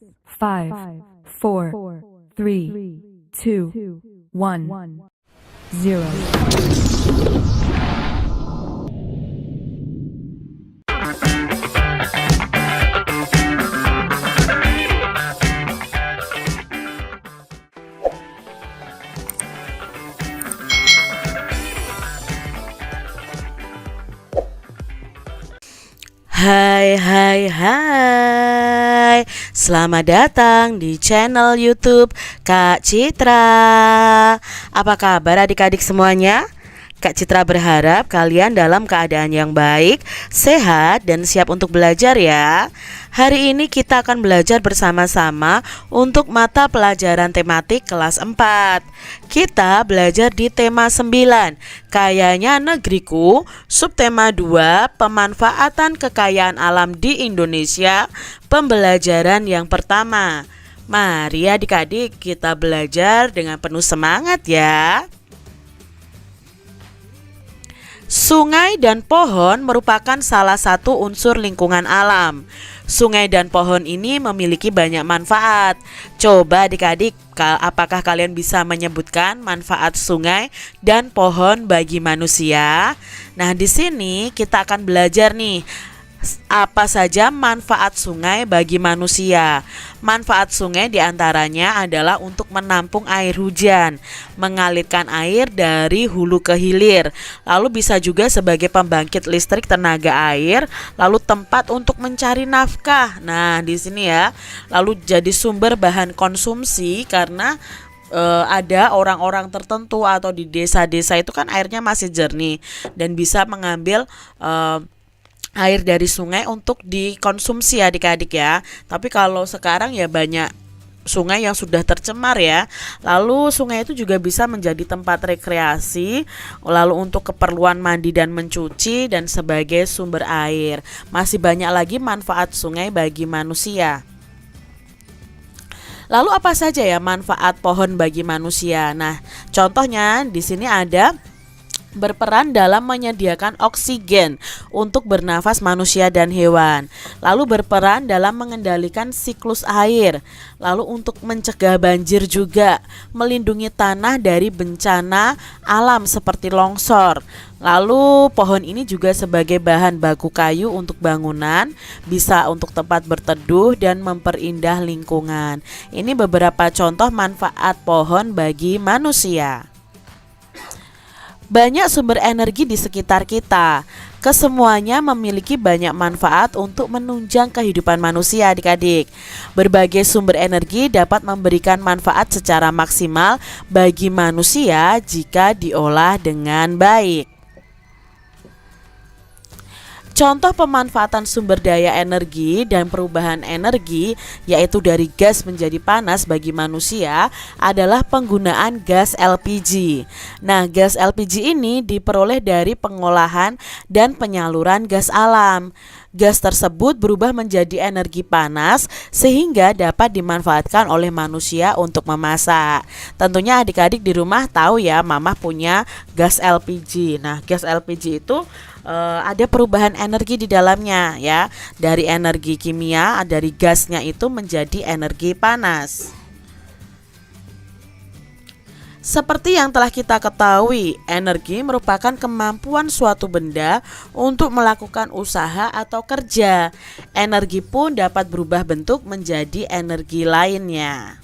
5, 4, 3, 2, 1, 0. Hai, selamat datang di channel YouTube Kak Citra. Apa kabar adik-adik semuanya? Kak Citra berharap kalian dalam keadaan yang baik, sehat, dan siap untuk belajar ya. Hari ini kita akan belajar bersama-sama untuk mata pelajaran tematik kelas 4. Kita belajar di tema 9, Kayanya Negeriku, subtema 2, Pemanfaatan Kekayaan Alam di Indonesia, pembelajaran yang pertama. Mari adik-adik kita belajar dengan penuh semangat ya. Sungai dan pohon merupakan salah satu unsur lingkungan alam. Sungai dan pohon ini memiliki banyak manfaat. Coba adik-adik, apakah kalian bisa menyebutkan manfaat sungai dan pohon bagi manusia? Nah, di sini kita akan belajar nih, apa saja manfaat sungai bagi manusia. Manfaat sungai diantaranya adalah untuk menampung air hujan, mengalirkan air dari hulu ke hilir, lalu bisa juga sebagai pembangkit listrik tenaga air, lalu tempat untuk mencari nafkah. Nah, di sini ya, lalu jadi sumber bahan konsumsi karena ada orang-orang tertentu atau di desa-desa itu kan airnya masih jernih dan bisa mengambil air dari sungai untuk dikonsumsi adik-adik ya. Tapi kalau sekarang ya banyak sungai yang sudah tercemar ya. Lalu sungai itu juga bisa menjadi tempat rekreasi, lalu untuk keperluan mandi dan mencuci, dan sebagai sumber air. Masih banyak lagi manfaat sungai bagi manusia. Lalu apa saja ya manfaat pohon bagi manusia? Nah, contohnya di sini ada berperan dalam menyediakan oksigen untuk bernafas manusia dan hewan, lalu berperan dalam mengendalikan siklus air, lalu untuk mencegah banjir juga, melindungi tanah dari bencana alam seperti longsor. Lalu pohon ini juga sebagai bahan baku kayu untuk bangunan, bisa untuk tempat berteduh dan memperindah lingkungan. Ini beberapa contoh manfaat pohon bagi manusia. Banyak sumber energi di sekitar kita. Kesemuanya memiliki banyak manfaat untuk menunjang kehidupan manusia adik-adik. Berbagai sumber energi dapat memberikan manfaat secara maksimal bagi manusia jika diolah dengan baik. Contoh pemanfaatan sumber daya energi dan perubahan energi, yaitu dari gas menjadi panas bagi manusia, adalah penggunaan gas LPG. Nah, gas LPG ini diperoleh dari pengolahan dan penyaluran gas alam. Gas tersebut berubah menjadi energi panas sehingga dapat dimanfaatkan oleh manusia untuk memasak. Tentunya adik-adik di rumah tahu ya, mama punya gas LPG. Nah, gas LPG itu ada perubahan energi di dalamnya ya. Dari energi kimia, dari gasnya itu menjadi energi panas. Seperti yang telah kita ketahui, energi merupakan kemampuan suatu benda untuk melakukan usaha atau kerja. Energi pun dapat berubah bentuk menjadi energi lainnya.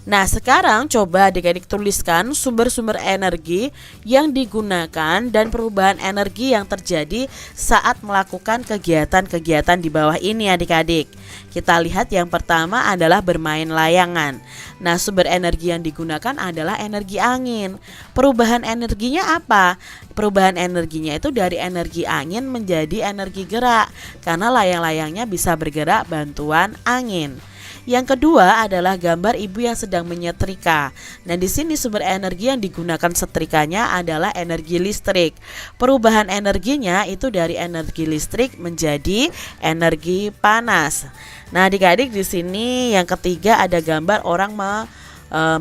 Nah, sekarang coba adik-adik tuliskan sumber-sumber energi yang digunakan dan perubahan energi yang terjadi saat melakukan kegiatan-kegiatan di bawah ini adik-adik. Kita lihat yang pertama adalah bermain layangan. Nah, sumber energi yang digunakan adalah energi angin. Perubahan energinya apa? Perubahan energinya itu dari energi angin menjadi energi gerak, karena layang-layangnya bisa bergerak bantuan angin. Yang kedua adalah gambar ibu yang sedang menyetrika. Nah, di sini sumber energi yang digunakan setrikanya adalah energi listrik. Perubahan energinya itu dari energi listrik menjadi energi panas. Nah, adik-adik di sini yang ketiga ada gambar orang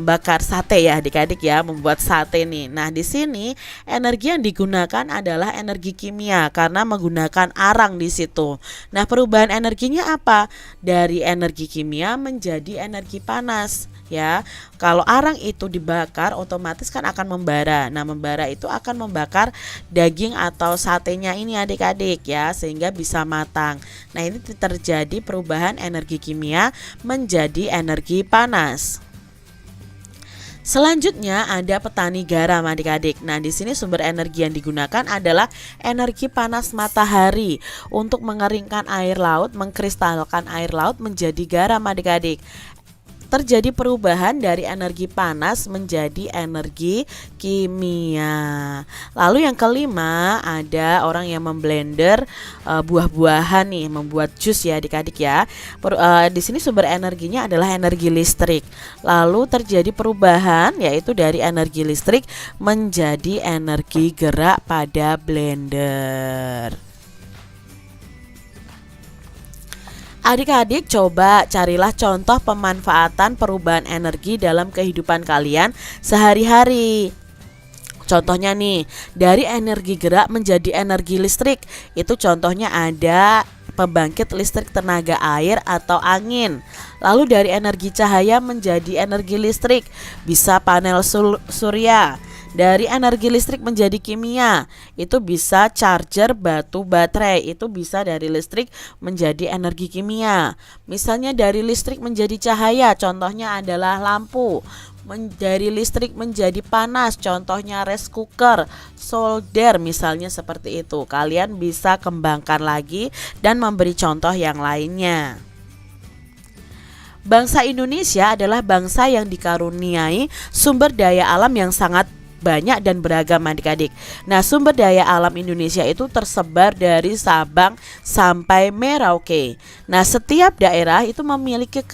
bakar sate ya adik-adik ya, membuat sate nih. Nah, di sini energi yang digunakan adalah energi kimia karena menggunakan arang di situ. Nah, perubahan energinya apa? Dari energi kimia menjadi energi panas ya. Kalau arang itu dibakar otomatis kan akan membara. Nah, membara itu akan membakar daging atau satenya ini adik-adik ya, sehingga bisa matang. Nah, ini terjadi perubahan energi kimia menjadi energi panas. Selanjutnya ada petani garam adik-adik. Nah, di sini sumber energi yang digunakan adalah energi panas matahari untuk mengeringkan air laut, mengkristalkan air laut menjadi garam adik-adik. Terjadi perubahan dari energi panas menjadi energi kimia. Lalu yang kelima ada orang yang memblender buah-buahan nih, membuat jus ya adik-adik ya. Di sini sumber energinya adalah energi listrik. Lalu terjadi perubahan yaitu dari energi listrik menjadi energi gerak pada blender. Adik-adik coba carilah contoh pemanfaatan perubahan energi dalam kehidupan kalian sehari-hari. Contohnya nih, dari energi gerak menjadi energi listrik. Itu contohnya ada pembangkit listrik tenaga air atau angin. Lalu dari energi cahaya menjadi energi listrik, bisa panel surya. Dari energi listrik menjadi kimia, itu bisa charger batu baterai, itu bisa dari listrik menjadi energi kimia. Misalnya dari listrik menjadi cahaya, contohnya adalah lampu. Dari listrik menjadi panas, contohnya rice cooker, solder, misalnya seperti itu. Kalian bisa kembangkan lagi dan memberi contoh yang lainnya. Bangsa Indonesia adalah bangsa yang dikaruniai sumber daya alam yang sangat banyak dan beragam adik-adik. Nah, sumber daya alam Indonesia itu tersebar dari Sabang sampai Merauke. Nah, setiap daerah itu memiliki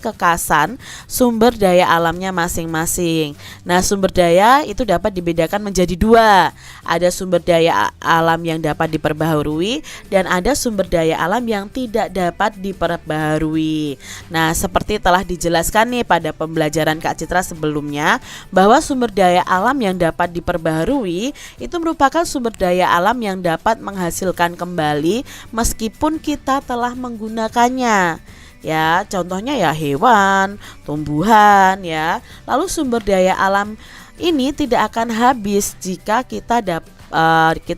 kekasan sumber daya alamnya masing-masing. Nah, sumber daya itu dapat dibedakan menjadi dua. Ada sumber daya alam yang dapat diperbaharui dan ada sumber daya alam yang tidak dapat diperbaharui. Nah, seperti telah dijelaskan nih pada pembelajaran Kak Citra sebelumnya, bahwa sumber daya alam yang dapat diperbaharui itu merupakan sumber daya alam yang dapat menghasilkan kembali meskipun kita telah menggunakannya. Ya, contohnya ya hewan, tumbuhan ya. Lalu sumber daya alam ini tidak akan habis jika kita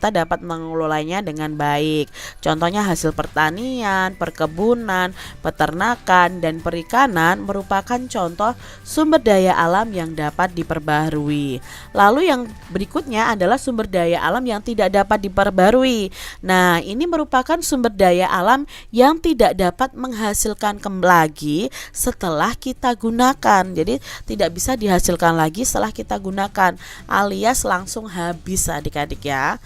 dapat mengelolanya dengan baik. Contohnya hasil pertanian, perkebunan, peternakan, dan perikanan merupakan contoh sumber daya alam yang dapat diperbaharui. Lalu yang berikutnya adalah sumber daya alam yang tidak dapat diperbaharui. Nah, ini merupakan sumber daya alam yang tidak dapat menghasilkan lagi setelah kita gunakan. Jadi tidak bisa dihasilkan lagi setelah kita gunakan, alias langsung habis adik-adik ya.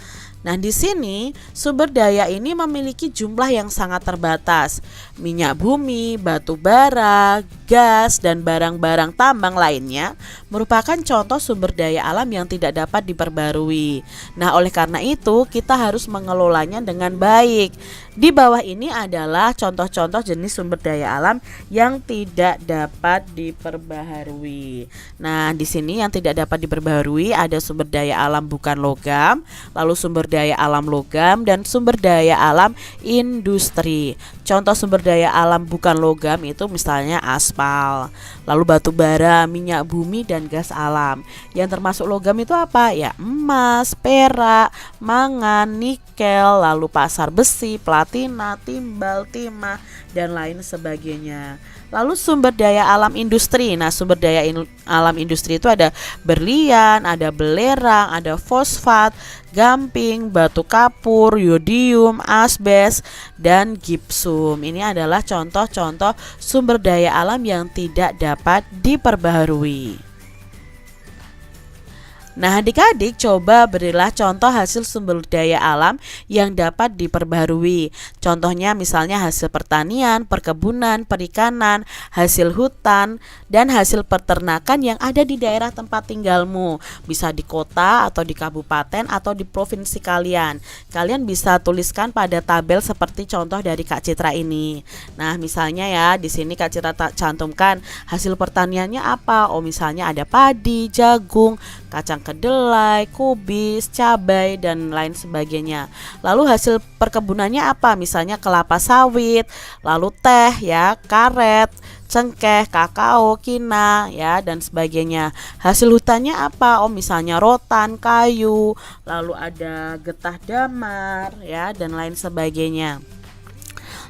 Nah, di sini sumber daya ini memiliki jumlah yang sangat terbatas. Minyak bumi, batu bara, gas, dan barang-barang tambang lainnya merupakan contoh sumber daya alam yang tidak dapat diperbarui. Nah, oleh karena itu kita harus mengelolanya dengan baik. Di bawah ini adalah contoh-contoh jenis sumber daya alam yang tidak dapat diperbaharui. Nah, di sini yang tidak dapat diperbaharui ada sumber daya alam bukan logam, lalu sumber daya alam logam, dan sumber daya alam industri. Contoh sumber daya alam bukan logam itu misalnya aspal, lalu batu bara, minyak bumi, dan gas alam. Yang termasuk logam itu apa? Ya, emas, perak, mangan, nikel, lalu pasar besi, platina, timbal, timah, dan lain sebagainya. Lalu sumber daya alam industri. Nah, sumber daya alam industri itu ada berlian, ada belerang, ada fosfat, gamping, batu kapur, yodium, asbes, dan gipsum. Ini adalah contoh-contoh sumber daya alam yang tidak dapat diperbaharui. Nah, adik-adik coba berilah contoh hasil sumber daya alam yang dapat diperbarui. Contohnya misalnya hasil pertanian, perkebunan, perikanan, hasil hutan, dan hasil peternakan yang ada di daerah tempat tinggalmu. Bisa di kota atau di kabupaten atau di provinsi kalian. Kalian bisa tuliskan pada tabel seperti contoh dari Kak Citra ini. Nah, misalnya ya, di sini Kak Citra cantumkan hasil pertaniannya apa? Oh, misalnya ada padi, jagung, kacang kedelai, kubis, cabai, dan lain sebagainya. Lalu hasil perkebunannya apa? Misalnya kelapa sawit, lalu teh ya, karet, cengkeh, kakao, kina ya, dan sebagainya. Hasil hutannya apa? Oh, misalnya rotan, kayu, lalu ada getah damar ya, dan lain sebagainya.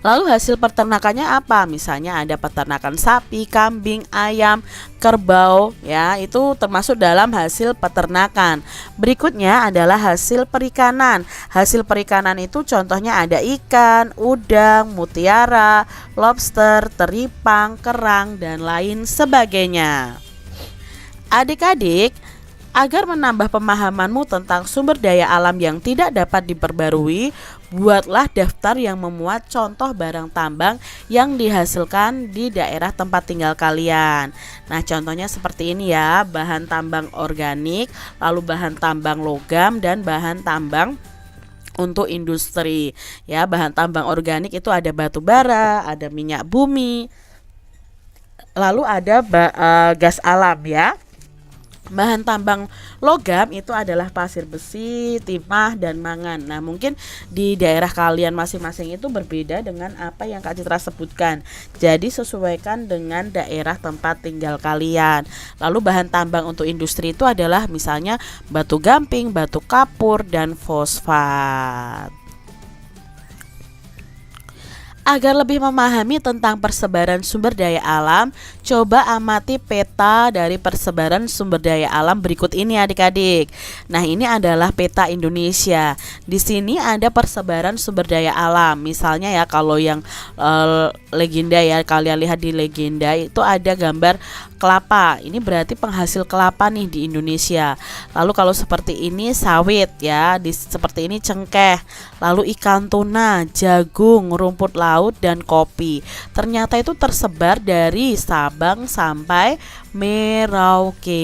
Lalu hasil peternakannya apa? Misalnya ada peternakan sapi, kambing, ayam, kerbau ya, itu termasuk dalam hasil peternakan. Berikutnya adalah hasil perikanan. Hasil perikanan itu contohnya ada ikan, udang, mutiara, lobster, teripang, kerang, dan lain sebagainya. Adik-adik, agar menambah pemahamanmu tentang sumber daya alam yang tidak dapat diperbarui, buatlah daftar yang memuat contoh barang tambang yang dihasilkan di daerah tempat tinggal kalian. Nah, contohnya seperti ini ya, bahan tambang organik, lalu bahan tambang logam, dan bahan tambang untuk industri. Ya, bahan tambang organik itu ada batu bara, ada minyak bumi, lalu ada gas alam ya. Bahan tambang logam itu adalah pasir besi, timah, dan mangan. Nah, mungkin di daerah kalian masing-masing itu berbeda dengan apa yang Kak Citra sebutkan. Jadi sesuaikan dengan daerah tempat tinggal kalian. Lalu bahan tambang untuk industri itu adalah misalnya batu gamping, batu kapur, dan fosfat. Agar lebih memahami tentang persebaran sumber daya alam, coba amati peta dari persebaran sumber daya alam berikut ini adik-adik. Nah, ini adalah peta Indonesia. Di sini ada persebaran sumber daya alam. Misalnya ya, kalau yang legenda ya, kalian lihat di legenda itu ada gambar kelapa. Ini berarti penghasil kelapa nih di Indonesia. Lalu kalau seperti ini sawit ya, seperti ini cengkeh. Lalu ikan tuna, jagung, rumput laut, dan kopi. Ternyata itu tersebar dari Sabang sampai Merauke.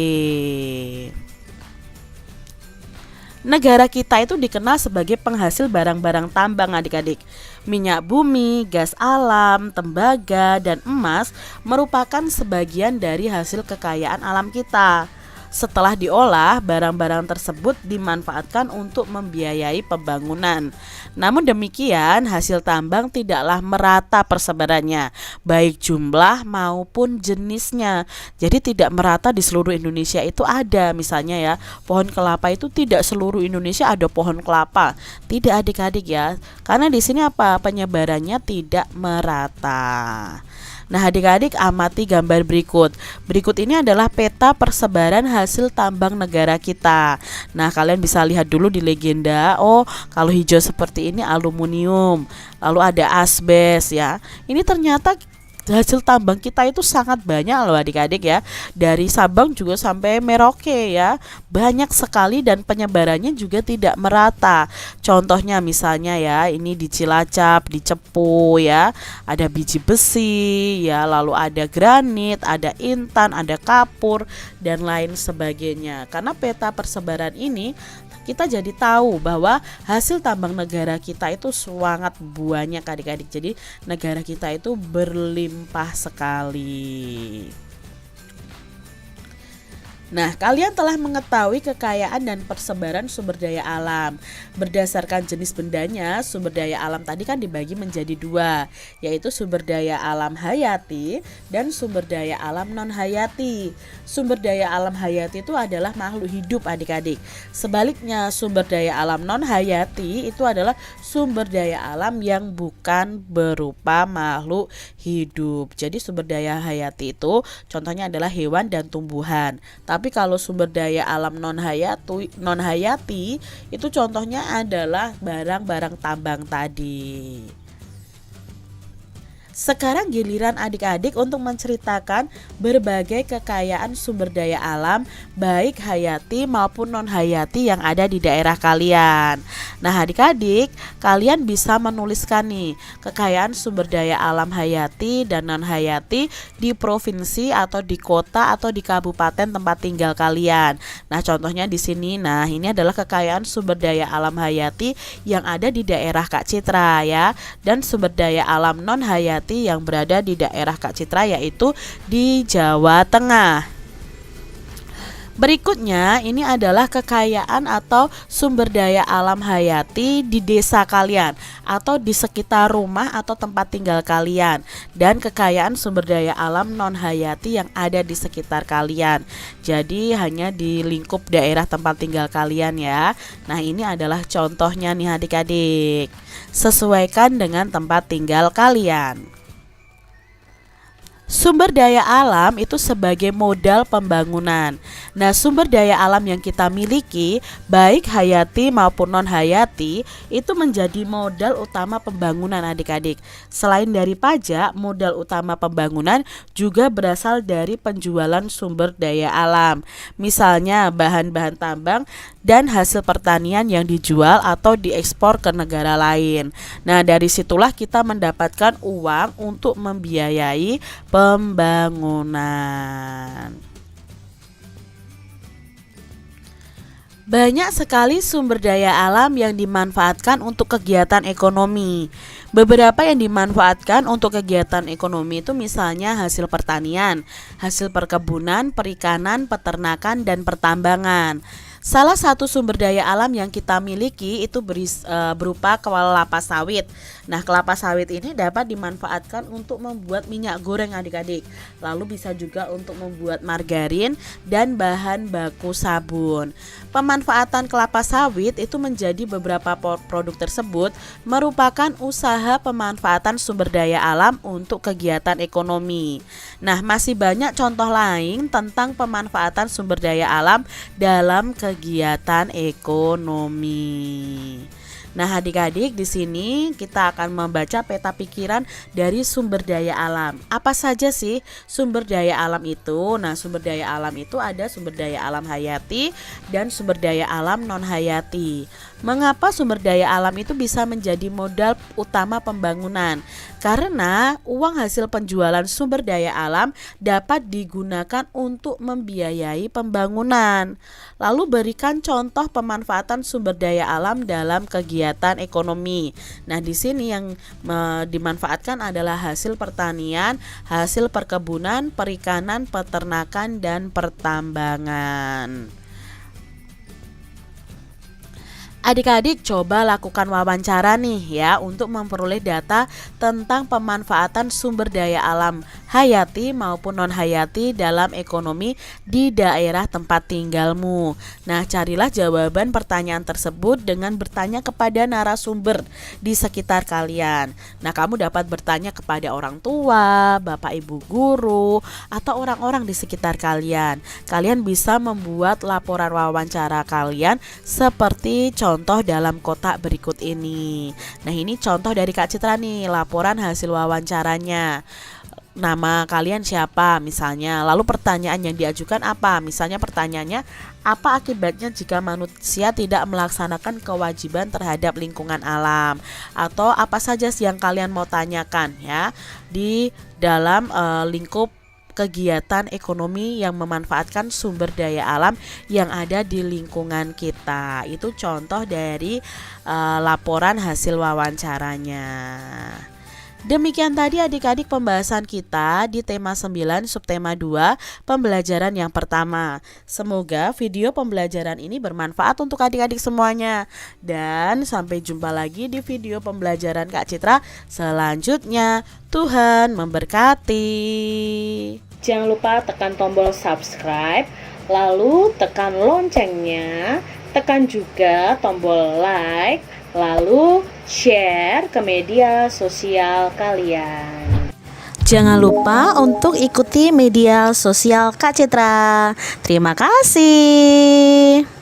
Negara kita itu dikenal sebagai penghasil barang-barang tambang adik-adik. Minyak bumi, gas alam, tembaga, dan emas merupakan sebagian dari hasil kekayaan alam kita. Setelah diolah, barang-barang tersebut dimanfaatkan untuk membiayai pembangunan. Namun demikian, hasil tambang tidaklah merata persebarannya, baik jumlah maupun jenisnya. Jadi tidak merata di seluruh Indonesia itu ada. Misalnya ya, pohon kelapa itu tidak seluruh Indonesia ada pohon kelapa. Tidak adik-adik ya. Karena di sini apa? Penyebarannya tidak merata. Nah, adik-adik amati gambar berikut. Berikut ini adalah peta persebaran hasil tambang negara kita. Nah, kalian bisa lihat dulu di legenda. Oh, kalau hijau seperti ini aluminium. Lalu ada asbes ya. Ini ternyata hasil tambang kita itu sangat banyak loh adik-adik ya. Dari Sabang juga sampai Merauke ya. Banyak sekali dan penyebarannya juga tidak merata. Contohnya misalnya ya, ini di Cilacap, di Cepu ya. Ada biji besi ya, lalu ada granit, ada intan, ada kapur, dan lain sebagainya. Karena peta persebaran ini kita jadi tahu bahwa hasil tambang negara kita itu sangat banyak adik-adik. Jadi negara kita itu berlimpah sekali. Nah, kalian telah mengetahui kekayaan dan persebaran sumber daya alam. Berdasarkan jenis bendanya, sumber daya alam tadi kan dibagi menjadi dua, yaitu sumber daya alam hayati dan sumber daya alam non-hayati. Sumber daya alam hayati itu adalah makhluk hidup adik-adik. Sebaliknya, sumber daya alam non-hayati itu adalah sumber daya alam yang bukan berupa makhluk hidup. Jadi sumber daya hayati itu contohnya adalah hewan dan tumbuhan. Tapi kalau sumber daya alam non-hayati itu contohnya adalah barang-barang tambang tadi. Sekarang giliran adik-adik untuk menceritakan berbagai kekayaan sumber daya alam baik hayati maupun non hayati yang ada di daerah kalian. Nah adik-adik, kalian bisa menuliskan nih kekayaan sumber daya alam hayati dan non hayati di provinsi atau di kota atau di kabupaten tempat tinggal kalian. Nah contohnya di sini, nah ini adalah kekayaan sumber daya alam hayati yang ada di daerah Kak Citra ya, dan sumber daya alam non hayati yang berada di daerah Kak Citra yaitu di Jawa Tengah. Berikutnya ini adalah kekayaan atau sumber daya alam hayati di desa kalian atau di sekitar rumah atau tempat tinggal kalian, dan kekayaan sumber daya alam non hayati yang ada di sekitar kalian. Jadi hanya di lingkup daerah tempat tinggal kalian ya. Nah ini adalah contohnya nih adik-adik. Sesuaikan dengan tempat tinggal kalian. Sumber daya alam itu sebagai modal pembangunan. Nah, sumber daya alam yang kita miliki, baik hayati maupun non hayati, itu menjadi modal utama pembangunan adik-adik. Selain dari pajak, modal utama pembangunan juga berasal dari penjualan sumber daya alam. Misalnya bahan-bahan tambang dan hasil pertanian yang dijual atau diekspor ke negara lain. Nah, dari situlah kita mendapatkan uang untuk membiayai pembangunan. Banyak sekali sumber daya alam yang dimanfaatkan untuk kegiatan ekonomi. Beberapa yang dimanfaatkan untuk kegiatan ekonomi itu misalnya hasil pertanian, hasil perkebunan, perikanan, peternakan, dan pertambangan. Salah satu sumber daya alam yang kita miliki itu berupa kelapa sawit. Nah, kelapa sawit ini dapat dimanfaatkan untuk membuat minyak goreng adik-adik. Lalu bisa juga untuk membuat margarin dan bahan baku sabun. Pemanfaatan kelapa sawit itu menjadi beberapa produk tersebut merupakan usaha pemanfaatan sumber daya alam untuk kegiatan ekonomi. Nah, masih banyak contoh lain tentang pemanfaatan sumber daya alam dalam kegiatan ekonomi. Nah, adik-adik, di sini kita akan membaca peta pikiran dari sumber daya alam. Apa saja sih sumber daya alam itu? Nah, sumber daya alam itu ada sumber daya alam hayati dan sumber daya alam non hayati. Mengapa sumber daya alam itu bisa menjadi modal utama pembangunan? Karena uang hasil penjualan sumber daya alam dapat digunakan untuk membiayai pembangunan. Lalu berikan contoh pemanfaatan sumber daya alam dalam kegiatan ekonomi. Nah, di sini yang dimanfaatkan adalah hasil pertanian, hasil perkebunan, perikanan, peternakan, dan pertambangan. Adik-adik coba lakukan wawancara nih ya untuk memperoleh data tentang pemanfaatan sumber daya alam hayati maupun non hayati dalam ekonomi di daerah tempat tinggalmu. Nah, carilah jawaban pertanyaan tersebut dengan bertanya kepada narasumber di sekitar kalian. Nah, kamu dapat bertanya kepada orang tua, bapak ibu guru, atau orang-orang di sekitar kalian. Kalian bisa membuat laporan wawancara kalian seperti contoh dalam kotak berikut ini. Nah, ini contoh dari Kak Citra nih, laporan hasil wawancaranya. Nama kalian siapa misalnya, lalu pertanyaan yang diajukan apa? Misalnya pertanyaannya, apa akibatnya jika manusia tidak melaksanakan kewajiban terhadap lingkungan alam? Atau apa saja sih yang kalian mau tanyakan ya di dalam lingkup kegiatan ekonomi yang memanfaatkan sumber daya alam yang ada di lingkungan kita. Itu contoh dari laporan hasil wawancaranya. Demikian tadi adik-adik pembahasan kita di tema 9 subtema 2 pembelajaran yang pertama. Semoga video pembelajaran ini bermanfaat untuk adik-adik semuanya. Dan sampai jumpa lagi di video pembelajaran Kak Citra selanjutnya. Tuhan memberkati. Jangan lupa tekan tombol subscribe, lalu tekan loncengnya, tekan juga tombol like, lalu share ke media sosial kalian. Jangan lupa untuk ikuti media sosial Kak Citra. Terima kasih.